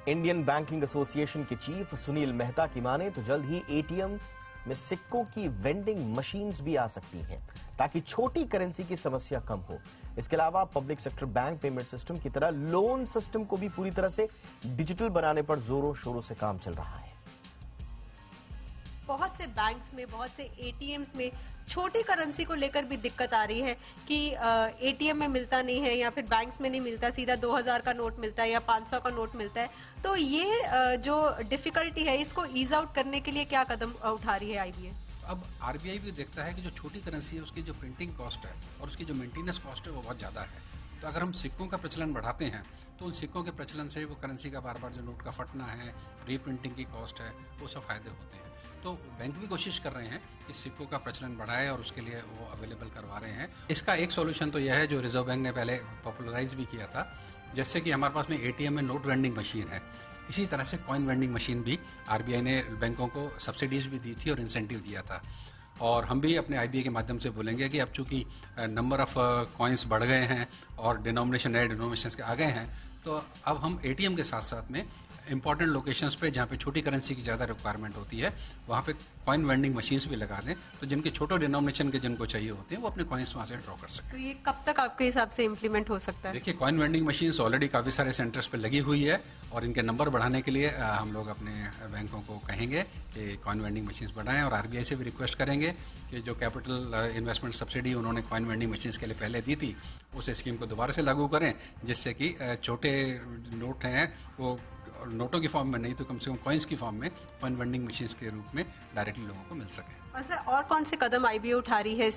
Indian banking association के chief Sunil Mehta की माने तो जल्द ही एटीएम में सिक्कों की वेंडिंग मशीन्स भी आ सकती हैं ताकि छोटी करेंसी की समस्या कम हो। इसके अलावा public sector bank payment system की तरह लोन सिस्टम को भी पूरी तरह से डिजिटल बनाने पर जोरों शोरों से काम चल रहा है। बहुत से बैंक्स में, बहुत से एटीएम्स में छोटी करेंसी को लेकर भी दिक्कत आ रही है कि एटीएम में मिलता नहीं है या फिर बैंक्स में नहीं मिलता, सीधा 2000 का नोट मिलता है या 500 का नोट मिलता है। तो ये जो डिफिकल्टी है, इसको ईज आउट करने के लिए क्या कदम उठा रही है आईबीए? अब आरबीआई भी देखता है कि जो छोटी करेंसी है उसकी जो प्रिंटिंग कॉस्ट है और उसकी जो मेंटेनेंस कॉस्ट है वो बहुत ज़्यादा है। तो अगर हम सिक्कों का प्रचलन बढ़ाते हैं तो उन सिक्कों के प्रचलन से वो करेंसी का बार बार जो नोट का फटना है, रीप्रिंटिंग की कॉस्ट है, वो सब फायदे होते हैं। तो बैंक भी कोशिश कर रहे हैं कि सिक्कों का प्रचलन बढ़ाए और उसके लिए वो अवेलेबल करवा रहे हैं। इसका एक सॉल्यूशन तो यह है जो रिजर्व बैंक ने पहले पॉपुलराइज भी किया था, जैसे कि हमारे पास में एटीएम में नोट वेंडिंग मशीन है, इसी तरह से कॉइन वेंडिंग मशीन भी आरबीआई ने बैंकों को सब्सिडीज भी दी थी और इंसेंटिव दिया था। और हम भी अपने आईबीए के माध्यम से बोलेंगे कि अब चूंकि नंबर ऑफ कॉइन्स बढ़ गए हैं और डिनोमिनेशन नए डिनोमिनेशन के आ गए हैं, तो अब हम एटीएम के साथ साथ में इंपॉर्टेंट लोकेशंस पे जहाँ पे छोटी करेंसी की ज़्यादा रिक्वायरमेंट होती है वहाँ पे कॉइन वेंडिंग मशीन्स भी लगा दें, तो जिनके छोटे डिनोमिनेशन के जिनको चाहिए होते हैं वो अपने कॉइन्स वहाँ से ड्रॉ कर सकें। तो ये कब तक आपके हिसाब से इम्प्लीमेंट हो सकता है? देखिए, कॉइन वेंडिंग मशीन्स ऑलरेडी काफ़ी सारे सेंटर्स पे लगी हुई है और इनके नंबर बढ़ाने के लिए हम लोग अपने बैंकों को कहेंगे कि कॉइन वेंडिंग मशीन्स बढ़ाएं और आरबीआई से भी रिक्वेस्ट करेंगे कि जो कैपिटल इन्वेस्टमेंट सब्सिडी उन्होंने कॉइन वेंडिंग मशीन्स के लिए पहले दी थी उस स्कीम को दोबारा से लागू करें, जिससे कि छोटे नोट हैं वो नोटों की फॉर्म में नहीं तो कम से कम कॉइन्स की फॉर्म में कॉइन वेंडिंग मशीन्स के रूप में डायरेक्टली लोगों को मिल सके। और कौन से कदम आईबीए उठा रही है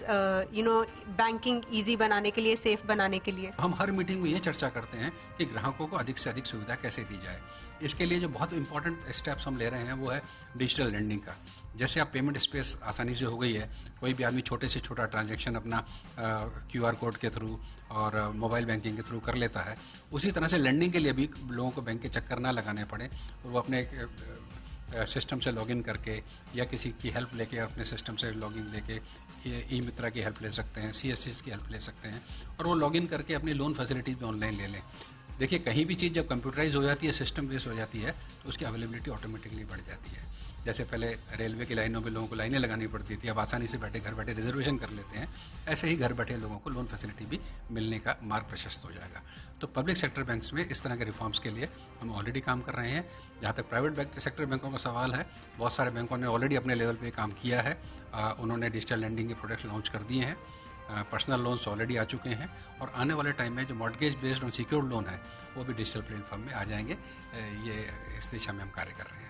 बैंकिंग इजी बनाने के लिए, सेफ बनाने के लिए? हम हर मीटिंग में ये चर्चा करते हैं कि ग्राहकों को अधिक से अधिक सुविधा कैसे दी जाए। इसके लिए जो बहुत इंपॉर्टेंट स्टेप्स हम ले रहे हैं वो है डिजिटल लेंडिंग का। जैसे आप पेमेंट स्पेस आसानी से हो गई है, कोई भी आदमी छोटे से छोटा ट्रांजैक्शन अपना क्यूआर कोड के थ्रू और मोबाइल बैंकिंग के थ्रू कर लेता है, उसी तरह से लेंडिंग के लिए भी लोगों को बैंक के चक्कर ना लगाने पड़े, वो अपने सिस्टम से लॉगिन करके या किसी की हेल्प लेके अपने सिस्टम से लॉगिन लेके ई मित्रा की हेल्प ले सकते हैं, सीएससी की हेल्प ले सकते हैं और वो लॉगिन करके अपनी लोन फैसिलिटीज भी ऑनलाइन ले लें। देखिए, कहीं भी चीज़ जब कंप्यूटराइज हो जाती है, सिस्टम बेस्ड हो जाती है, तो उसकी अवेलेबिलिटी ऑटोमेटिकली बढ़ जाती है। जैसे पहले रेलवे की लाइनों में लोगों को लाइनें लगानी पड़ती थी, अब आसानी से घर बैठे रिजर्वेशन कर लेते हैं। ऐसे ही घर बैठे लोगों को लोन फैसिलिटी भी मिलने का मार्ग प्रशस्त हो जाएगा। तो पब्लिक सेक्टर बैंक्स में इस तरह के रिफॉर्म्स के लिए हम ऑलरेडी काम कर रहे हैं। जहाँ तक प्राइवेट सेक्टर बैंकों का सवाल है, बहुत सारे बैंकों ने ऑलरेडी अपने लेवल पे काम किया है। उन्होंने डिजिटल लेंडिंग के प्रोडक्ट्स लॉन्च कर दिए हैं, पर्सनल लोन्स ऑलरेडी आ चुके हैं और आने वाले टाइम में जो mortgage based on secured loan है वो भी डिजिटल प्लेटफॉर्म में आ जाएंगे। ये इस दिशा में हम कार्य कर रहे हैं।